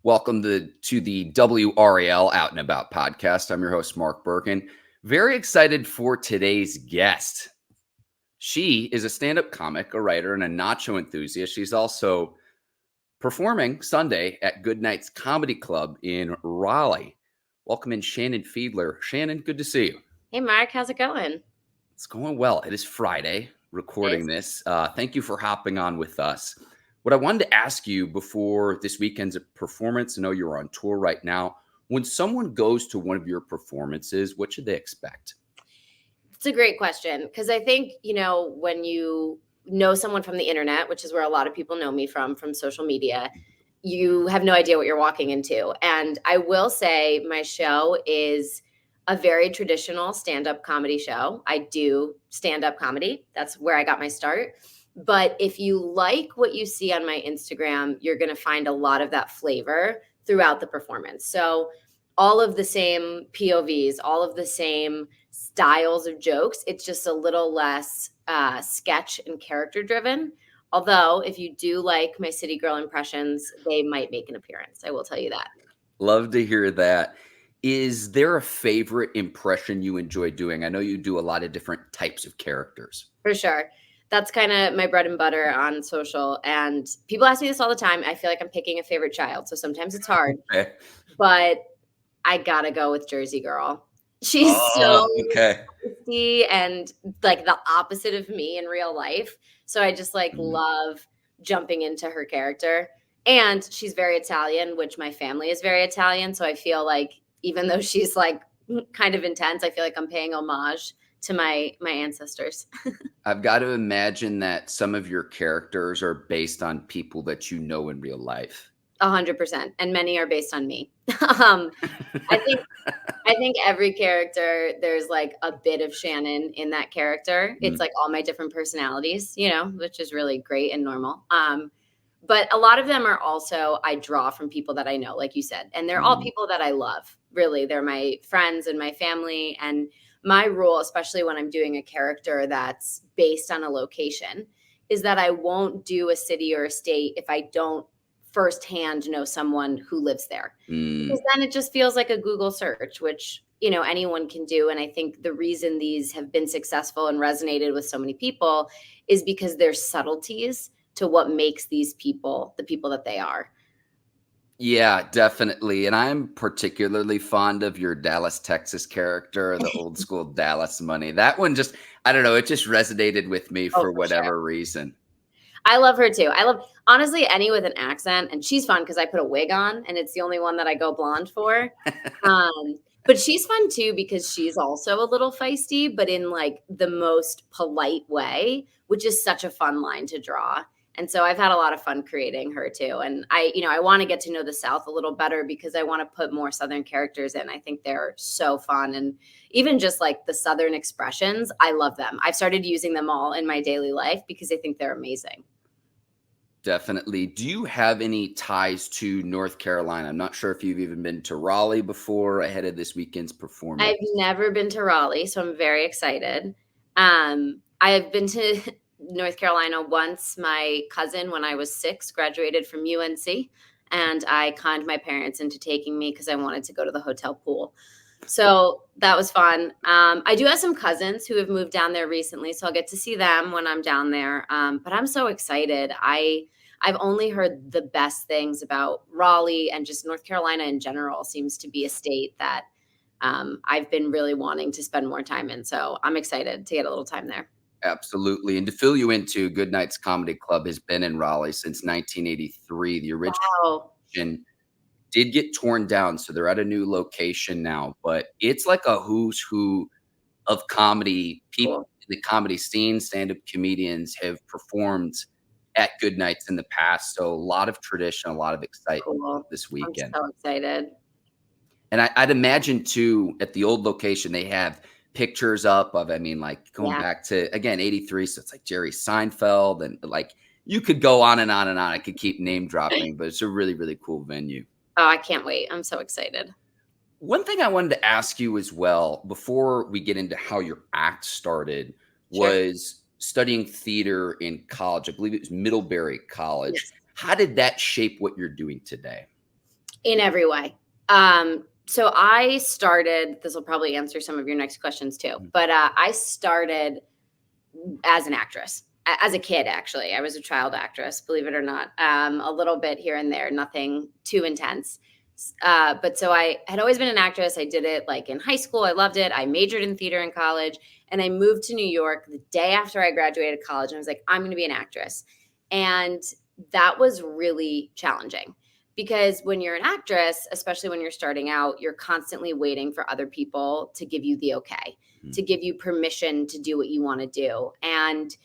Welcome to the WRAL Out and About podcast. I'm your host, Mark Birkin. Very excited for today's guest. She is a stand-up comic, a writer, and a nacho enthusiast. She's also performing Sunday at Goodnights Comedy Club in Raleigh. Welcome in Shannon Fiedler. Shannon, good to see you. Hey, Mark, how's it going? It's going well. It is Friday, recording this. Thank you for hopping on with us. What I wanted to ask you before this weekend's performance, I know you're on tour right now. When someone goes to one of your performances, what should they expect? It's a great question because I think, when you know someone from the internet, which is where a lot of people know me from social media, you have no idea what you're walking into. And I will say my show is a very traditional stand-up comedy show. I do stand-up comedy. That's where I got my start. But if you like what you see on my Instagram, you're going to find a lot of that flavor throughout the performance. So all of the same POVs, all of the same styles of jokes. It's just a little less sketch and character driven. Although, if you do like my city girl impressions, they might make an appearance. I will tell you that. Love to hear that. Is there a favorite impression you enjoy doing? I know you do a lot of different types of characters. For sure. That's kind of my bread and butter on social. And people ask me this all the time. I feel like I'm picking a favorite child. So sometimes it's hard. Okay. But I got to go with Jersey Girl. She's so tasty and like the opposite of me in real life. So I just love jumping into her character. And she's very Italian, which my family is very Italian. So I feel like even though she's like kind of intense, I feel like I'm paying homage to my ancestors. I've got to imagine that some of your characters are based on people that you know in real life. 100%, and many are based on me. I think every character, there's like a bit of Shannon in that character. It's like all my different personalities, which is really great and normal. But a lot of them are also, I draw from people that I know, like you said, and they're all people that I love. Really, they're my friends and my family. And my rule, especially when I'm doing a character that's based on a location, is that I won't do a city or a state if I don't firsthand know someone who lives there. Because then it just feels like a Google search, which, anyone can do. And I think the reason these have been successful and resonated with so many people is because there's subtleties to what makes these people the people that they are. Yeah, definitely. And I'm particularly fond of your Dallas, Texas character, the old school Dallas money. That one just, I don't know, it just resonated with me for whatever reason. I love her too. I love, honestly, any with an accent, and she's fun because I put a wig on and it's the only one that I go blonde for. But she's fun too because she's also a little feisty, but in like the most polite way, which is such a fun line to draw. And so I've had a lot of fun creating her too. And I want to get to know the South a little better because I want to put more Southern characters in. I think they're so fun. And even just like the Southern expressions, I love them. I've started using them all in my daily life because I think they're amazing. Definitely. Do you have any ties to North Carolina? I'm not sure if you've even been to Raleigh before ahead of this weekend's performance. I've never been to Raleigh, so I'm very excited. I have been to North Carolina once. My cousin, when I was 6, graduated from UNC, and I conned my parents into taking me because I wanted to go to the hotel pool. So that was fun. I do have some cousins who have moved down there recently, so I'll get to see them when I'm down there. But I'm so excited. I've only heard the best things about Raleigh, and just North Carolina in general seems to be a state that I've been really wanting to spend more time in. So I'm excited to get a little time there. Absolutely. And to fill you into, Goodnights Comedy Club has been in Raleigh since 1983. The original did get torn down, so they're at a new location now. But it's like a who's who of comedy. People in the comedy scene, stand-up comedians have performed at Goodnights in the past. So a lot of tradition, a lot of excitement this weekend. I'm so excited. And I'd imagine too, at the old location, they have pictures up of, like going back to, again, 83. So it's like Jerry Seinfeld, and like you could go on and on and on. I could keep name dropping, but it's a really, really cool venue. Oh, I can't wait. I'm so excited. One thing I wanted to ask you as well, before we get into how your act started, was studying theater in college. I believe it was Middlebury College. Yes. How did that shape what you're doing today? In every way. So I started, this will probably answer some of your next questions too, but I started as an actress. As a kid, actually, I was a child actress, believe it or not. A little bit here and there, nothing too intense. But so I had always been an actress. I did it like in high school. I loved it. I majored in theater in college, and I moved to New York the day after I graduated college. And I was like, I'm going to be an actress, and that was really challenging because when you're an actress, especially when you're starting out, you're constantly waiting for other people to give you the okay, to give you permission to do what you want to do. And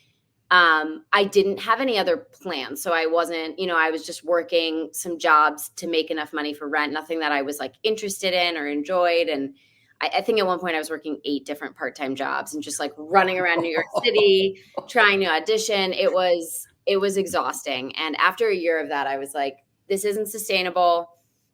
I didn't have any other plans. So I wasn't, I was just working some jobs to make enough money for rent, nothing that I was like interested in or enjoyed. And I think at one point I was working 8 different part-time jobs and just like running around New York City trying to audition. It was exhausting. And after a year of that, I was like, this isn't sustainable.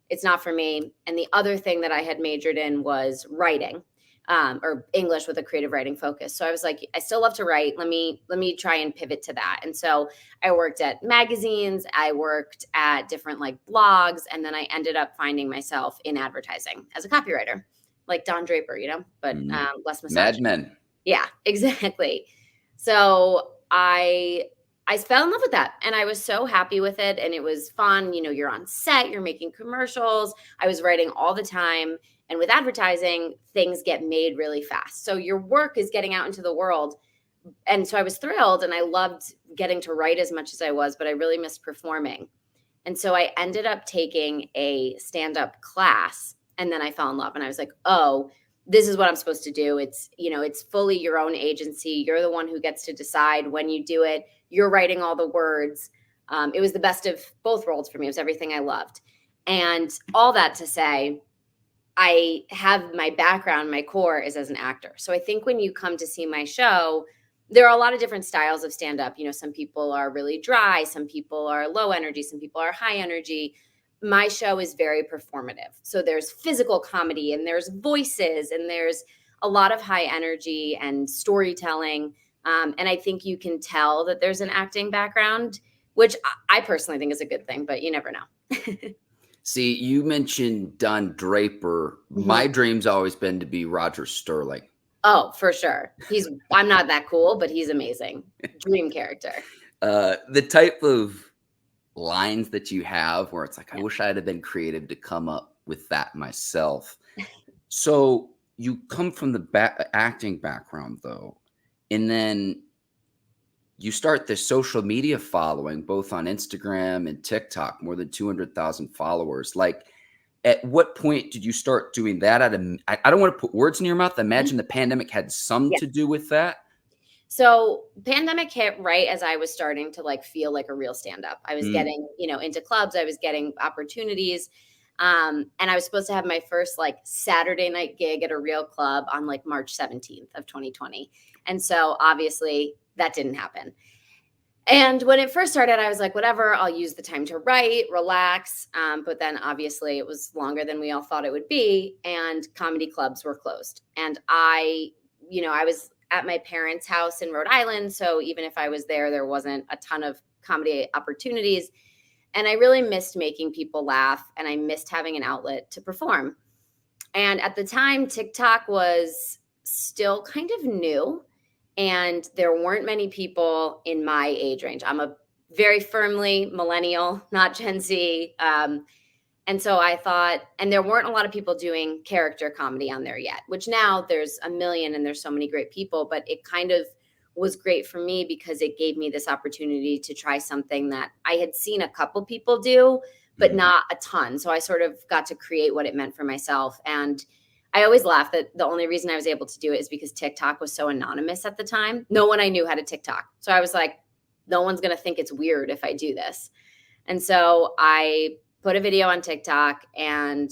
It's not for me. And the other thing that I had majored in was writing. Or English with a creative writing focus. So I was like, I still love to write. Let me try and pivot to that. And so I worked at magazines, I worked at different like blogs, and then I ended up finding myself in advertising as a copywriter, like Don Draper, but less Mad misogyny. Men. Yeah, exactly. So I fell in love with that, and I was so happy with it, and it was fun. You're on set, you're making commercials. I was writing all the time. And with advertising, things get made really fast. So your work is getting out into the world. And so I was thrilled and I loved getting to write as much as I was, but I really missed performing. And so I ended up taking a stand-up class, and then I fell in love and I was like, oh, this is what I'm supposed to do. It's fully your own agency. You're the one who gets to decide when you do it. You're writing all the words. It was the best of both worlds for me. It was everything I loved. And all that to say, I have my background, my core is as an actor. So I think when you come to see my show, there are a lot of different styles of stand up. Some people are really dry, some people are low energy, some people are high energy. My show is very performative. So there's physical comedy and there's voices and there's a lot of high energy and storytelling. And I think you can tell that there's an acting background, which I personally think is a good thing, but you never know. See, you mentioned Don Draper. My dream's always been to be Roger Sterling. Oh, for sure. I'm not that cool, but he's amazing. Dream character. The type of lines that you have where it's like, I wish I had been creative to come up with that myself. So you come from the acting background though, and then you start this social media following both on Instagram and TikTok, more than 200,000 followers. Like, at what point did you start doing that? I don't want to put words in your mouth. I imagine the pandemic had some to do with that. So pandemic hit right as I was starting to like feel like a real stand-up. I was getting, into clubs. I was getting opportunities. And I was supposed to have my first like Saturday night gig at a real club on like March 17th of 2020. And so obviously that didn't happen. And when it first started, I was like, whatever, I'll use the time to write, relax. But then obviously it was longer than we all thought it would be. And comedy clubs were closed. And I was at my parents' house in Rhode Island. So even if I was there, there wasn't a ton of comedy opportunities. And I really missed making people laugh. And I missed having an outlet to perform. And at the time, TikTok was still kind of new. And there weren't many people in my age range. I'm a very firmly millennial, not Gen Z. And so I thought, and there weren't a lot of people doing character comedy on there yet, which now there's a million and there's so many great people, but it kind of was great for me because it gave me this opportunity to try something that I had seen a couple people do, but not a ton. So I sort of got to create what it meant for myself. And I always laugh that the only reason I was able to do it is because TikTok was so anonymous at the time. No one I knew had a TikTok. So I was like, no one's going to think it's weird if I do this. And so I put a video on TikTok, and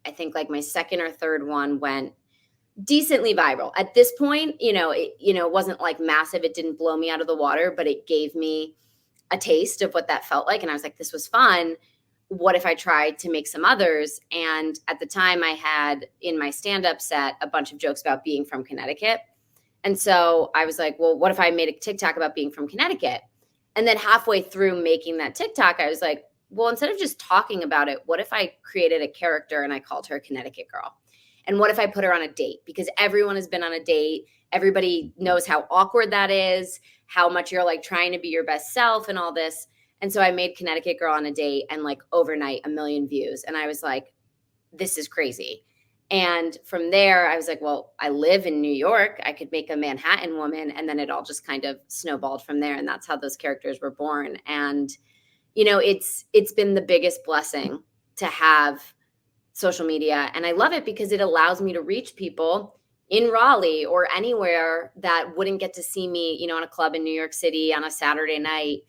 I think like my second or third one went decently viral. At this point, it wasn't like massive. It didn't blow me out of the water, but it gave me a taste of what that felt like. And I was like, this was fun. What if I tried to make some others? And at the time I had in my stand-up set a bunch of jokes about being from Connecticut. And so I was like, well, what if I made a TikTok about being from Connecticut? And then halfway through making that TikTok, I was like, well, instead of just talking about it, what if I created a character and I called her Connecticut Girl? And what if I put her on a date? Because everyone has been on a date. Everybody knows how awkward that is, how much you're like trying to be your best self and all this. And so I made Connecticut Girl on a date, and like overnight, 1 million views. And I was like, this is crazy. And from there, I was like, well, I live in New York. I could make a Manhattan woman. And then it all just kind of snowballed from there. And that's how those characters were born. And, it's been the biggest blessing to have social media. And I love it because it allows me to reach people in Raleigh or anywhere that wouldn't get to see me, on a club in New York City on a Saturday night.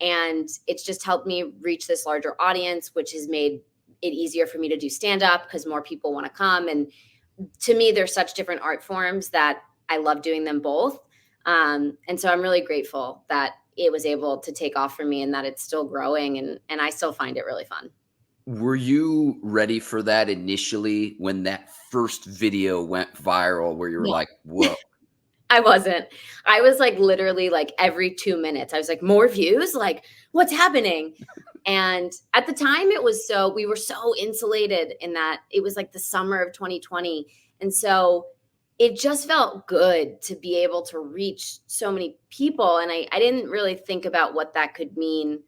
And it's just helped me reach this larger audience, which has made it easier for me to do stand up because more people want to come. And to me, they're such different art forms that I love doing them both. And so I'm really grateful that it was able to take off for me and that it's still growing, and I still find it really fun. Were you ready for that initially when that first video went viral where you were No. like, whoa? I wasn't. I was like literally like every 2 minutes, I was like, more views? Like, what's happening? And at the time we were so insulated in that it was like the summer of 2020. And so it just felt good to be able to reach so many people. And I didn't really think about what that could mean.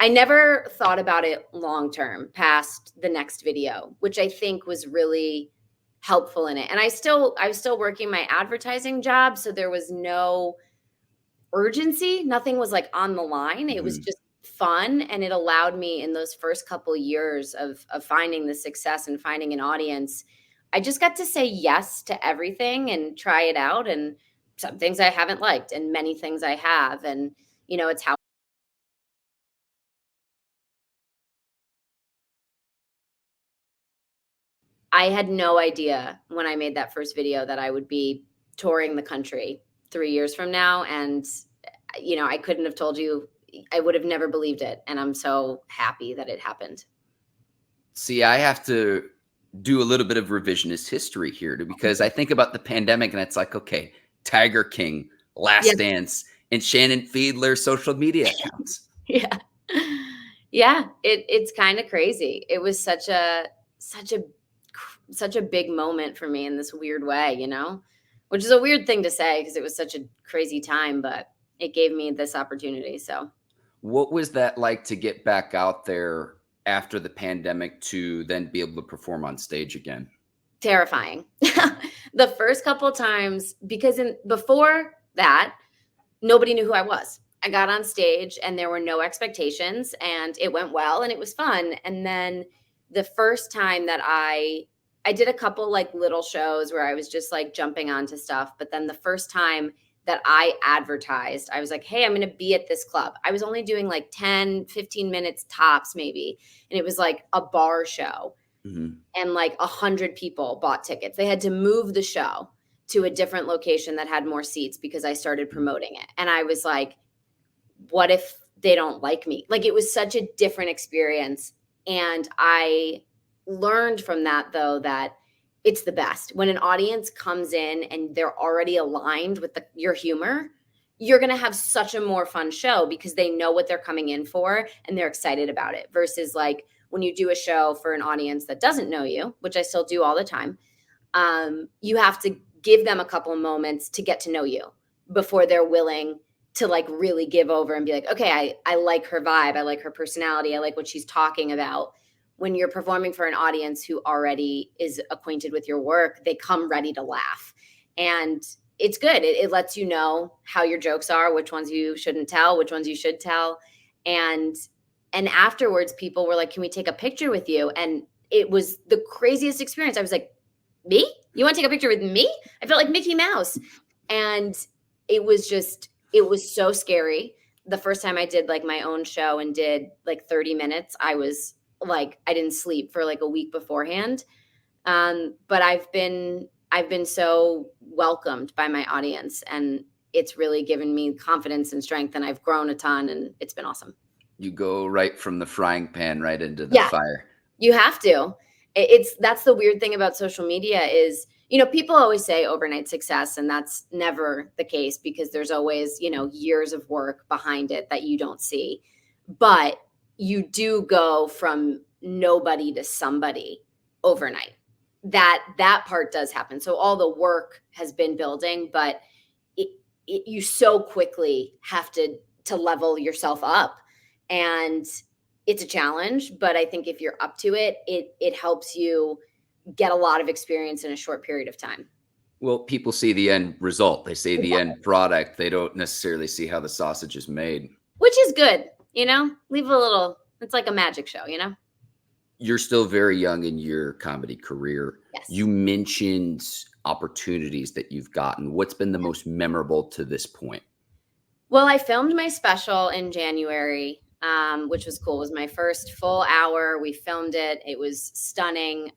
I never thought about it long term past the next video, which I think was really helpful in it. And I was still working my advertising job, so there was no urgency. Nothing was like on the line. It was Mhm. just fun, and it allowed me in those first couple years of finding the success and finding an audience. I just got to say yes to everything and try it out, and some things I haven't liked and many things I have. And it's how I had no idea when I made that first video that I would be touring the country 3 years from now. And I couldn't have told you. I would have never believed it, and I'm so happy that it happened. See, I have to do a little bit of revisionist history here because I think about the pandemic and it's like, okay, Tiger King, Yeah. Last Dance, and Shannon Fiedler social media accounts. Yeah. Yeah, it's kinda crazy. It was such a such a big moment for me in this weird way, which is a weird thing to say because it was such a crazy time, but it gave me this opportunity, so What was that like to get back out there after the pandemic to then be able to perform on stage again? terrifying. The first couple times because before that, nobody knew who I was. I got on stage and there were no expectations, and it went well and it was fun. And then the first time that I did a couple like little shows where I was just like jumping onto stuff, but then the first time that I advertised, I was like, "Hey, I'm going to be at this club." I was only doing like 10, 15 minutes tops maybe, and it was like a bar show, Mhm. and like 100 people bought tickets. They had to move the show to a different location that had more seats because I started promoting it. And I was like, what if they don't like me? Like, it was such a different experience. And I learned from that, though, that it's the best. When an audience comes in and they're already aligned with your humor, you're going to have such a more fun show because they know what they're coming in for and they're excited about it. Versus like when you do a show for an audience that doesn't know you, which I still do all the time, you have to give them a couple of moments to get to know you before they're willing to like really give over and be like, okay, I like her vibe. I like her personality. I like what she's talking about. When you're performing for an audience who already is acquainted with your work, they come ready to laugh. And it's good. It lets you know how your jokes are, which ones you shouldn't tell, which ones you should tell. And afterwards people were like, "Can we take a picture with you?" And it was the craziest experience. I was like, "Me? You want to take a picture with me?" I felt like Mickey Mouse. And it was so scary. The first time I did like my own show and did like 30 minutes, I was like, I didn't sleep for like a week beforehand. But I've been so welcomed by my audience, and it's really given me confidence and strength, and I've grown a ton, and it's been awesome. You go right from the frying pan right into the Yeah. fire. You have to. That's the weird thing about social media is, people always say overnight success, and that's never the case because there's always, years of work behind it that you don't see. But you do go from nobody to somebody overnight. That part does happen. So all the work has been building, but you so quickly have to level yourself up, and it's a challenge. But I think if you're up to it, it helps you get a lot of experience in a short period of time. Well, people see the end result. They see the Exactly. end product. They don't necessarily see how the sausage is made. Which is good, leave a little, it's like a magic show, You're still very young in your comedy career. Yes. You mentioned opportunities that you've gotten. What's been the most memorable to this point? Well, I filmed my special in January, which was cool. It was my first full hour. We filmed it. It was stunning.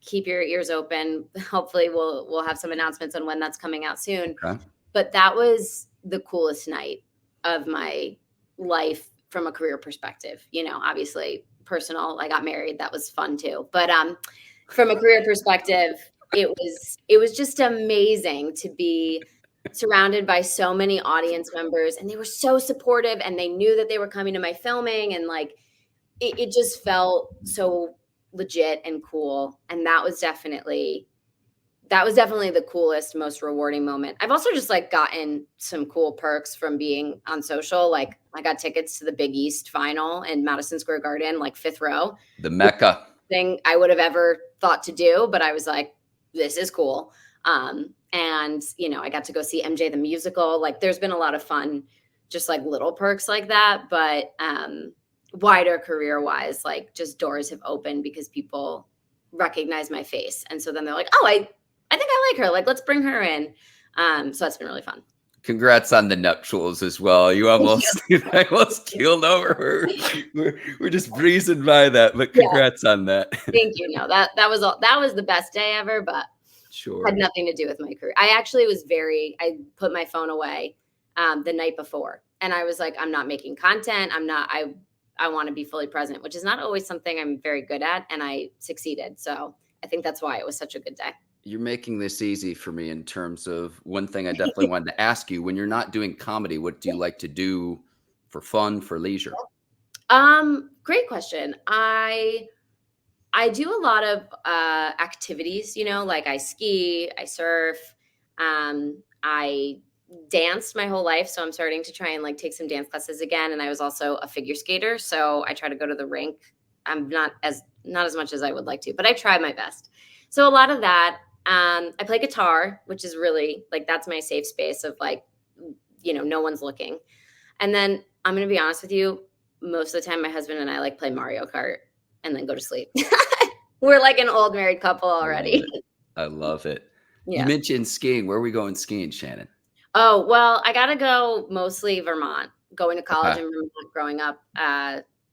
Keep your ears open. Hopefully we'll have some announcements on when that's coming out soon. Okay. But that was the coolest night of my life from a career perspective. Obviously personal. I got married. That was fun too. But from a career perspective, it was just amazing to be surrounded by so many audience members, and they were so supportive, and they knew that they were coming to my filming, and like it just felt so legit and cool. And that was definitely the coolest, most rewarding moment. I've also just like gotten some cool perks from being on social. Like I got tickets to the Big East final in Madison Square Garden, like fifth row. The Mecca. Thing I would have ever thought to do, but I was like, this is cool. And I got to go see MJ the musical. Like there's been a lot of fun, just like little perks like that. But wider career wise, like just doors have opened because people recognize my face. And so then they're like, oh, I think I like her. Like, let's bring her in. So that's been really fun. Congrats on the nuptials as well. You almost keeled over. We're just breezing by that, but congrats on that. Thank you. No, that was the best day ever, but sure. Had nothing to do with my career. I put my phone away the night before, and I was like, I'm not making content. I want to be fully present, which is not always something I'm very good at, and I succeeded. So I think that's why it was such a good day. You're making this easy for me in terms of one thing I definitely wanted to ask you. When you're not doing comedy, what do you like to do for fun, for leisure? Great question. I do a lot of activities, like I ski, I surf, I danced my whole life, so I'm starting to try and like take some dance classes again. And I was also a figure skater, so I try to go to the rink. I'm not as much as I would like to, but I try my best. So a lot of that. I play guitar, which is really like that's my safe space of like, no one's looking. And then I'm gonna be honest with you, most of the time my husband and I like play Mario Kart and then go to sleep. We're like an old married couple already. I love it. Yeah. You mentioned skiing. Where are we going skiing, Shannon? Oh, well, I got to go mostly Vermont. Going to college in Vermont growing up.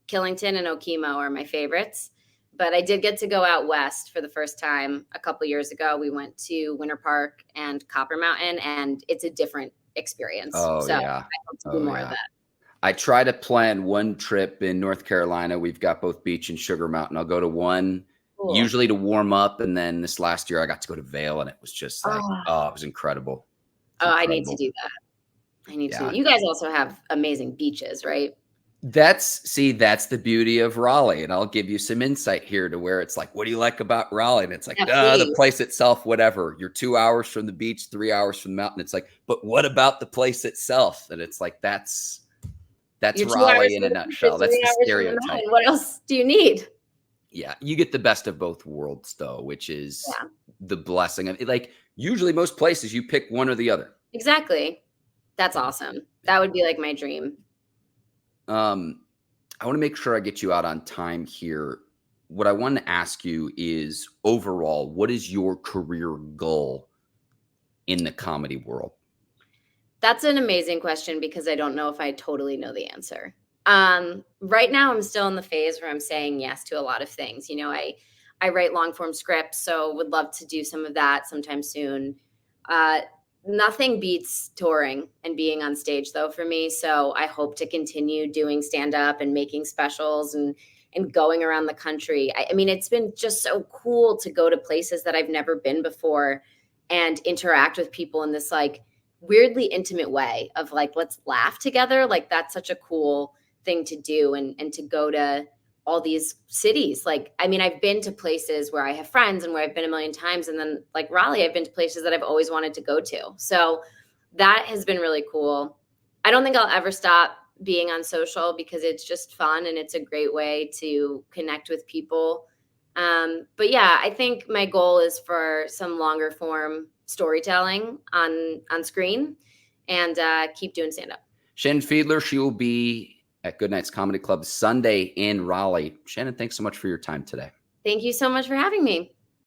Killington and Okemo are my favorites. But I did get to go out west for the first time a couple years ago. We went to Winter Park and Copper Mountain, and it's a different experience. Oh, so yeah. I hope to do more of that. I try to plan one trip in North Carolina. We've got both beach and Sugar Mountain. I'll go to one usually to warm up. And then this last year I got to go to Vail, and it was just like, it was incredible. I need to do that. I need to. You guys also have amazing beaches, right? That's the beauty of Raleigh. And I'll give you some insight here to where it's like, what do you like about Raleigh? And it's like, the place itself, whatever. You're 2 hours from the beach, 3 hours from the mountain. It's like, but what about the place itself? And it's like, that's Raleigh in a nutshell. That's the stereotype. What else do you need? Yeah, you get the best of both worlds, though, which is the blessing of it. Like usually, most places you pick one or the other. Exactly. That's awesome. That would be like my dream. I want to make sure I get you out on time here. What I want to ask you is overall, what is your career goal in the comedy world? That's an amazing question because I don't know if I totally know the answer. Right now I'm still in the phase where I'm saying yes to a lot of things. I write long form scripts, so would love to do some of that sometime soon. Nothing beats touring and being on stage though for me. So I hope to continue doing stand up and making specials and going around the country. I mean, it's been just so cool to go to places that I've never been before and interact with people in this like weirdly intimate way of like, let's laugh together. Like that's such a cool thing to do, and to go to all these cities. Like, I mean, I've been to places where I have friends and where I've been a million times. And then like Raleigh, I've been to places that I've always wanted to go to. So that has been really cool. I don't think I'll ever stop being on social because it's just fun and it's a great way to connect with people. But yeah, I think my goal is for some longer form storytelling on screen, and keep doing stand up. Shannon Fiedler, she will be at Goodnights Comedy Club Sunday in Raleigh. Shannon, thanks so much for your time today. Thank you so much for having me.